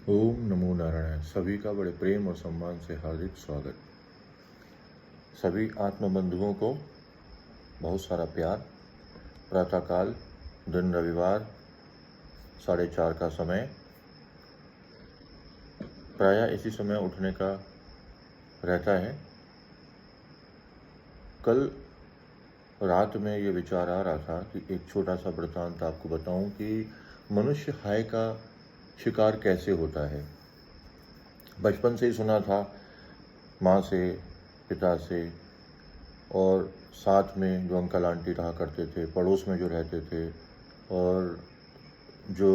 ओम नमो नारायण। सभी का बड़े प्रेम और सम्मान से हार्दिक स्वागत। सभी आत्मबंधुओं को बहुत सारा प्यार। प्रातःकाल, दिन रविवार, 4:30 का समय। प्रायः इसी समय उठने का रहता है। कल रात में ये विचार आ रहा था कि एक छोटा सा वृत्तांत आपको बताऊं कि मनुष्य हाय का शिकार कैसे होता है। बचपन से ही सुना था, माँ से, पिता से, और साथ में जो अंकल आंटी रहा करते थे, पड़ोस में जो रहते थे, और जो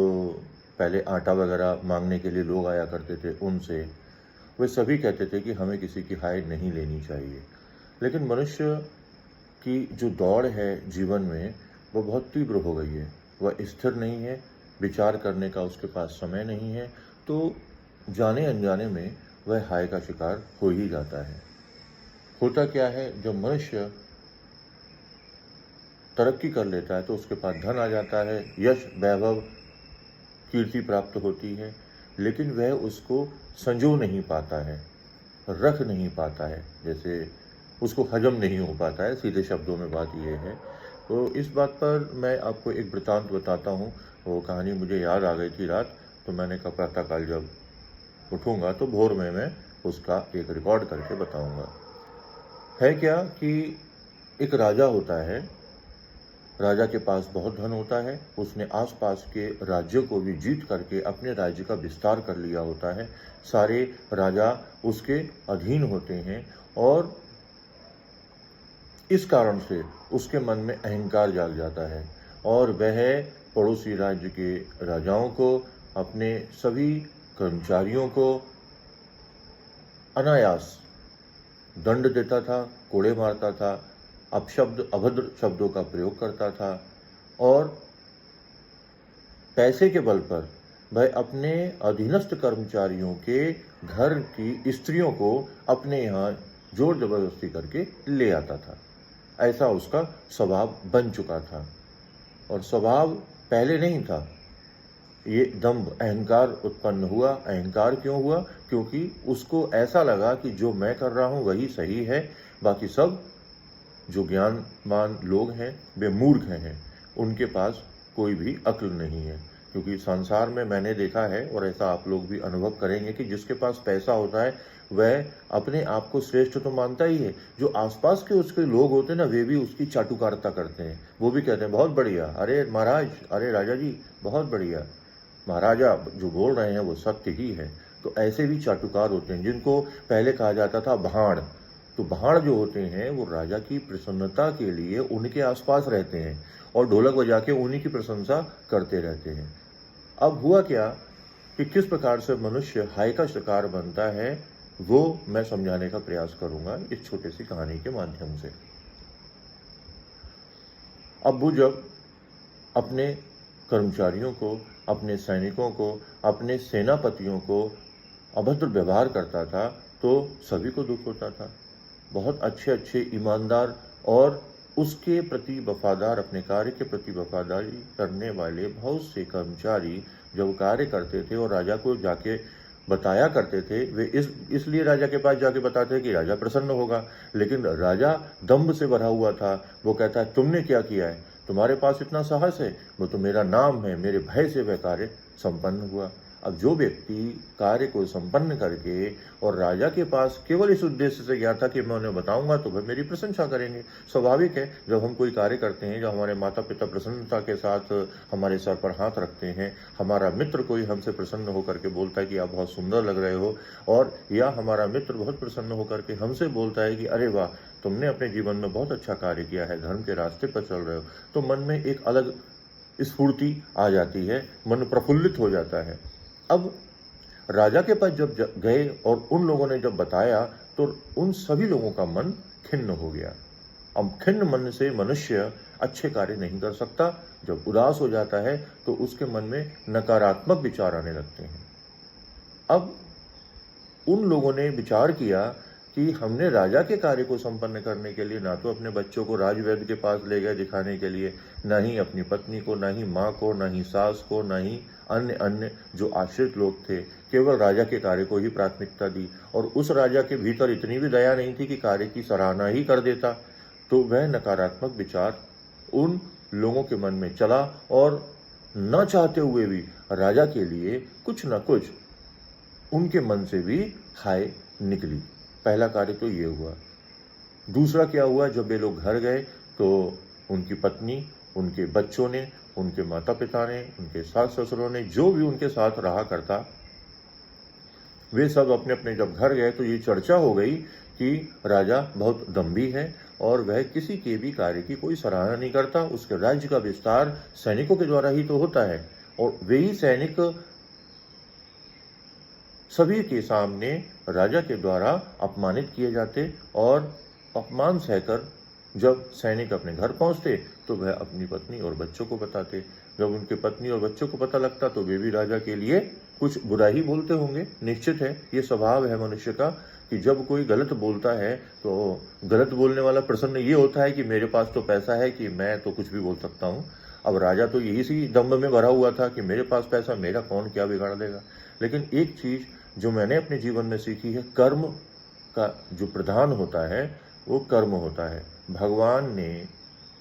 पहले आटा वगैरह मांगने के लिए लोग आया करते थे उनसे, वे सभी कहते थे कि हमें किसी की हाय नहीं लेनी चाहिए। लेकिन मनुष्य की जो दौड़ है जीवन में, वो बहुत तीव्र हो गई है। वह स्थिर नहीं है, विचार करने का उसके पास समय नहीं है, तो जाने अनजाने में वह हाय का शिकार हो ही जाता है। होता क्या है, जब मनुष्य तरक्की कर लेता है तो उसके पास धन आ जाता है, यश, वैभव, कीर्ति प्राप्त होती है, लेकिन वह उसको संजो नहीं पाता है, रख नहीं पाता है, जैसे उसको हजम नहीं हो पाता है। सीधे शब्दों में बात यह है। तो इस बात पर मैं आपको एक वृत्तांत बताता हूँ। वो कहानी मुझे याद आ गई थी रात, तो मैंने कहा प्रातःकाल जब उठूँगा तो भोर में मैं उसका एक रिकॉर्ड करके बताऊँगा। है क्या कि एक राजा होता है। राजा के पास बहुत धन होता है। उसने आसपास के राज्यों को भी जीत करके अपने राज्य का विस्तार कर लिया होता है। सारे राजा उसके अधीन होते हैं, और इस कारण से उसके मन में अहंकार जाग जाता है, और वह पड़ोसी राज्य के राजाओं को, अपने सभी कर्मचारियों को अनायास दंड देता था, कोड़े मारता था, अपशब्द, अभद्र शब्दों का प्रयोग करता था, और पैसे के बल पर वह अपने अधीनस्थ कर्मचारियों के घर की स्त्रियों को अपने यहाँ जोर जबरदस्ती करके ले आता था। ऐसा उसका स्वभाव बन चुका था, और स्वभाव पहले नहीं था। ये दंभ, अहंकार उत्पन्न हुआ। अहंकार क्यों हुआ? क्योंकि उसको ऐसा लगा कि जो मैं कर रहा हूँ वही सही है, बाकी सब जो ज्ञानवान लोग हैं वे मूर्ख हैं, उनके पास कोई भी अक्ल नहीं है। क्योंकि संसार में मैंने देखा है, और ऐसा आप लोग भी अनुभव करेंगे, कि जिसके पास पैसा होता है वह अपने आप को श्रेष्ठ तो मानता ही है। जो आसपास के उसके लोग होते हैं ना, वे भी उसकी चाटुकारिता करते हैं। वो भी कहते हैं बहुत बढ़िया, अरे महाराज, अरे राजा जी, बहुत बढ़िया। महाराजा जो बोल रहे हैं वो सत्य ही है। तो ऐसे भी चाटुकार होते हैं, जिनको पहले कहा जाता था भाड़। तो भाड़ जो होते हैं वो राजा की प्रसन्नता के लिए उनके आसपास रहते हैं, और ढोलक बजा के उन्हीं की प्रशंसा करते रहते हैं। अब हुआ क्या कि किस प्रकार से मनुष्य हाय का शिकार बनता है, वो मैं समझाने का प्रयास करूंगा इस छोटी सी कहानी के माध्यम से। अब वो जब अपने कर्मचारियों को, अपने सैनिकों को, अपने सेनापतियों को अभद्र व्यवहार करता था, तो सभी को दुख होता था। बहुत अच्छे अच्छे, ईमानदार और उसके प्रति वफादार, अपने कार्य के प्रति वफादारी करने वाले बहुत से कर्मचारी जब कार्य करते थे और राजा को जाके बताया करते थे, वे इसलिए राजा के पास जाके बताते कि राजा प्रसन्न होगा। लेकिन राजा दंभ से भरा हुआ था। वो कहता है तुमने क्या किया है, तुम्हारे पास इतना साहस है? वो तो मेरा नाम है, मेरे भय से वह कार्य संपन्न हुआ। अब जो व्यक्ति कार्य को संपन्न करके और राजा के पास केवल इस उद्देश्य से गया था कि मैं उन्हें बताऊंगा तो वह मेरी प्रशंसा करेंगे। स्वाभाविक है, जब हम कोई कार्य करते हैं, जब हमारे माता पिता प्रसन्नता के साथ हमारे सर पर हाथ रखते हैं, हमारा मित्र कोई हमसे प्रसन्न होकर के बोलता है कि आप बहुत सुंदर लग रहे हो, और या हमारा मित्र बहुत प्रसन्न होकर के हमसे बोलता है कि अरे वाह, तुमने अपने जीवन में बहुत अच्छा कार्य किया है, धर्म के रास्ते पर चल रहे हो, तो मन में एक अलग स्फूर्ति आ जाती है, मन प्रफुल्लित हो जाता है। अब राजा के पास जब गए और उन लोगों ने जब बताया, तो उन सभी लोगों का मन खिन्न हो गया। अब खिन्न मन से मनुष्य अच्छे कार्य नहीं कर सकता। जब उदास हो जाता है तो उसके मन में नकारात्मक विचार आने लगते हैं। अब उन लोगों ने विचार किया कि हमने राजा के कार्य को संपन्न करने के लिए ना तो अपने बच्चों को राजवैद्य के पास ले गए दिखाने के लिए, ना ही अपनी पत्नी को, ना ही माँ को, ना ही सास को, ना ही अन्य अन्य जो आश्रित लोग थे केवल राजा के कार्य को ही प्राथमिकता दी, और उस राजा के भीतर इतनी भी दया नहीं थी कि कार्य की सराहना ही कर देता। तो वह नकारात्मक विचार उन लोगों के मन में चला और न चाहते हुए भी राजा के लिए कुछ न कुछ उनके मन से भी हाय निकली। पहला कार्य तो ये हुआ। दूसरा क्या हुआ, जब वे लोग घर गए तो उनकी पत्नी, उनके बच्चों ने, उनके माता पिता ने, उनके सास ससुरों ने, जो भी उनके साथ रहा करता, वे सब अपने अपने जब घर गए तो ये चर्चा हो गई कि राजा बहुत दम्भी है और वह किसी के भी कार्य की कोई सराहना नहीं करता। उसके राज्य का विस्तार सैनिकों के द्वारा ही तो होता है और वे ही सैनिक सभी के सामने राजा के द्वारा अपमानित किए जाते और अपमान सहकर जब सैनिक अपने घर पहुंचते तो वह अपनी पत्नी और बच्चों को बताते। जब उनके पत्नी और बच्चों को पता लगता तो वे भी राजा के लिए कुछ बुरा ही बोलते होंगे। निश्चित है, ये स्वभाव है मनुष्य का कि जब कोई गलत बोलता है तो गलत बोलने वाला प्रसन्न ये होता है कि मेरे पास तो पैसा है कि मैं तो कुछ भी बोल सकता हूँ। अब राजा तो यही सी दम्भ में भरा हुआ था कि मेरे पास पैसा, मेरा कौन क्या बिगाड़ देगा। लेकिन एक चीज जो मैंने अपने जीवन में सीखी है, कर्म का जो प्रधान होता है वो कर्म होता है। भगवान ने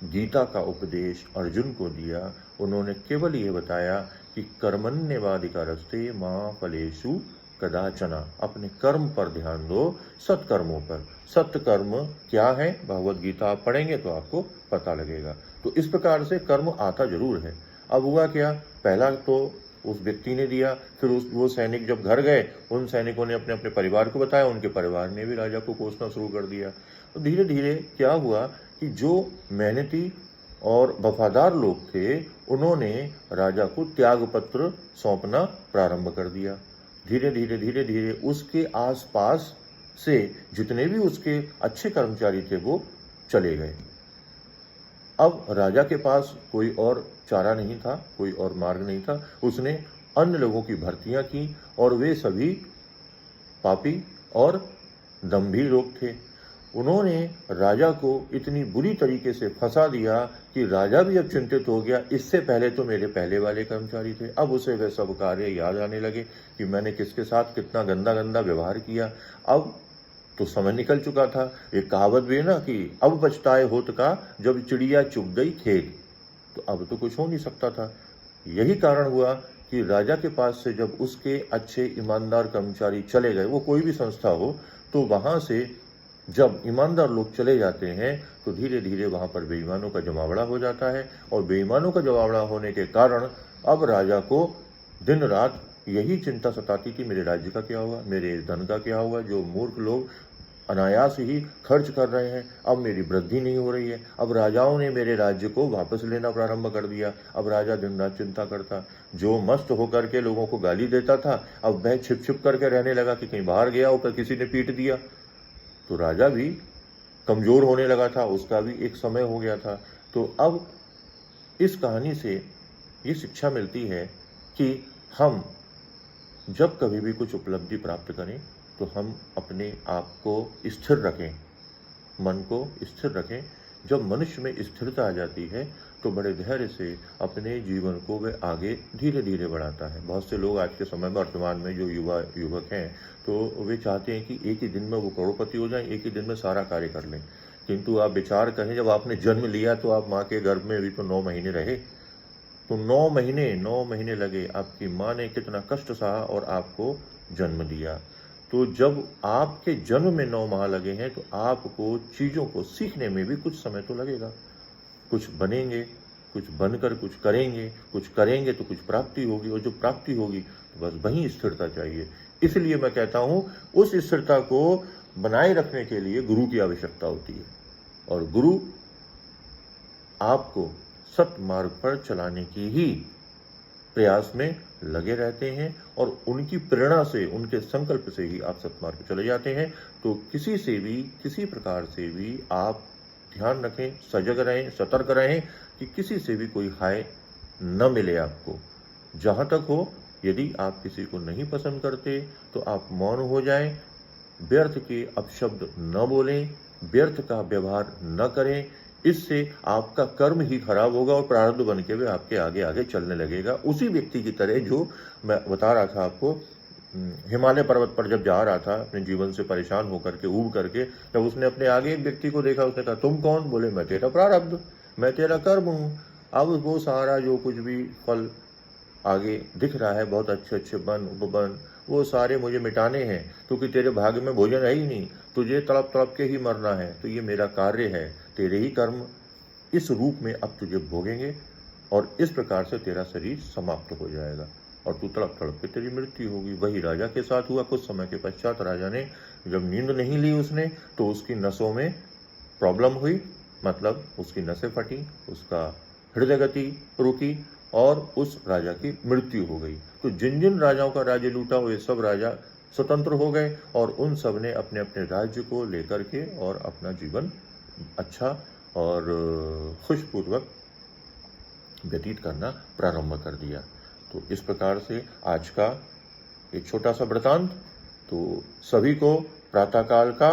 गीता का उपदेश अर्जुन को दिया। उन्होंने केवल ये बताया कि कर्मण्येवाधिकारस्ते मा फलेषु कदाचन, अपने कर्म पर ध्यान दो, सत्कर्मों पर। सत्य कर्म क्या है, भगवत गीता आप पढ़ेंगे तो आपको पता लगेगा। तो इस प्रकार से कर्म आता जरूर है। अब हुआ क्या, पहला तो उस व्यक्ति ने दिया, फिर वो सैनिक जब घर गए, उन सैनिकों ने अपने अपने परिवार को बताया, उनके परिवार ने भी राजा को कोसना शुरू कर दिया। तो धीरे धीरे क्या हुआ कि जो मेहनती और वफादार लोग थे उन्होंने राजा को त्याग पत्र सौंपना प्रारंभ कर दिया। धीरे धीरे उसके आसपास से जितने भी उसके अच्छे कर्मचारी थे वो चले गए। अब राजा के पास कोई और चारा नहीं था, कोई और मार्ग नहीं था। उसने अन्य लोगों की भर्तियां की और वे सभी पापी और दम्भी लोग थे। उन्होंने राजा को इतनी बुरी तरीके से फंसा दिया कि राजा भी अब चिंतित हो गया। इससे पहले तो मेरे पहले वाले कर्मचारी थे, अब उसे वे सब कार्य याद आने लगे कि मैंने किसके साथ कितना गंदा गंदा व्यवहार किया। अब तो समय निकल चुका था। एक कहावत भी है ना कि अब पछताए होत का जब चिड़िया चुग गई खेत। तो अब तो कुछ हो नहीं सकता था। यही कारण हुआ कि राजा के पास से जब उसके अच्छे ईमानदार कर्मचारी चले गए, वो कोई भी संस्था हो, तो वहां से जब ईमानदार लोग चले जाते हैं तो धीरे धीरे वहां पर बेईमानों का जमावड़ा हो जाता है। और बेईमानों का जमावड़ा होने के कारण अब राजा को दिन रात यही चिंता सताती थी, मेरे राज्य का क्या होगा, मेरे धन का क्या होगा, जो मूर्ख लोग अनायास ही खर्च कर रहे हैं, अब मेरी वृद्धि नहीं हो रही है। अब राजाओं ने मेरे राज्य को वापस लेना प्रारंभ कर दिया। अब राजा दिन रात चिंता करता। जो मस्त होकर के लोगों को गाली देता था, अब वह छिप छिप करके रहने लगा कि कहीं बाहर गया होकर किसी ने पीट दिया। तो राजा भी कमजोर होने लगा था, उसका भी एक समय हो गया था। तो अब इस कहानी से ये शिक्षा मिलती है कि हम जब कभी भी कुछ उपलब्धि प्राप्त करें तो हम अपने आप को स्थिर रखें, मन को स्थिर रखें। जब मनुष्य में स्थिरता आ जाती है तो बड़े धैर्य से अपने जीवन को वह आगे धीरे धीरे बढ़ाता है। बहुत से लोग आज के समय में, वर्तमान में जो युवक हैं, तो वे चाहते हैं कि एक ही दिन में वो करोड़पति हो जाएं, एक ही दिन में सारा कार्य कर लें। किंतु आप विचार करें, जब आपने जन्म लिया तो आप माँ के गर्भ में भी तो 9 महीने रहे। तो 9 महीने लगे, आपकी माँ ने कितना कष्ट सहा और आपको जन्म दिया। तो जब आपके जन्म में 9 माह लगे हैं तो आपको चीज़ों को सीखने में भी कुछ समय तो लगेगा। कुछ बनेंगे, कुछ बनकर कुछ करेंगे तो कुछ प्राप्ति होगी, और जो प्राप्ति होगी तो बस वहीं स्थिरता चाहिए। इसलिए मैं कहता हूँ, उस स्थिरता को बनाए रखने के लिए गुरु की आवश्यकता होती है, और गुरु आपको सत मार्ग पर चलाने की ही प्रयास में लगे रहते हैं, और उनकी प्रेरणा से, उनके संकल्प से ही आप सतमार्ग पर चले जाते हैं। तो किसी से भी, किसी प्रकार से भी आप ध्यान रखें, सजग रहें, सतर्क रहें कि किसी से भी कोई हाय न मिले आपको। जहाँ तक हो, यदि आप किसी को नहीं पसंद करते तो आप मौन हो जाएं, व्यर्थ के अपशब्द न बोलें, व्यर्थ का व्यवहार न करें। इससे आपका कर्म ही खराब होगा और प्रारब्ध बन के भी आपके आगे आगे चलने लगेगा। उसी व्यक्ति की तरह जो मैं बता रहा था आपको, हिमालय पर्वत पर जब जा रहा था अपने जीवन से परेशान होकर के, ऊब करके, जब उसने अपने आगे एक व्यक्ति को देखा, उसने कहा तुम कौन? बोले मैं तेरा प्रारब्ध, मैं तेरा कर्म हूँ। अब वो सारा जो कुछ भी फल आगे दिख रहा है, बहुत अच्छे अच्छे बन उपबन, वो सारे मुझे मिटाने हैं, क्योंकि तेरे भाग्य में भोजन है ही नहीं, तुझे तड़प तड़प के ही मरना है। तो ये मेरा कार्य है, तेरे ही कर्म इस रूप में अब तुझे भोगेंगे और इस प्रकार से तेरा शरीर समाप्त हो जाएगा और तू तड़प तड़प के तेरी मृत्यु होगी। वही राजा के साथ हुआ। कुछ समय के पश्चात राजा ने जब नींद नहीं ली उसने, तो उसकी नसों में प्रॉब्लम हुई, मतलब उसकी नसें फटी, उसका हृदय गति रुकी और उस राजा की मृत्यु हो गई। तो जिन जिन राजाओं का राज्य लूटा वे सब राजा स्वतंत्र हो गए और उन सब ने अपने अपने राज्य को लेकर के और अपना जीवन अच्छा और खुशपूर्वक व्यतीत करना प्रारंभ कर दिया। तो इस प्रकार से आज का एक छोटा सा वृतांत। तो सभी को प्रातःकाल का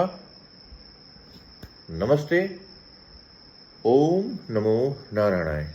नमस्ते। ओम नमो नारायणाय।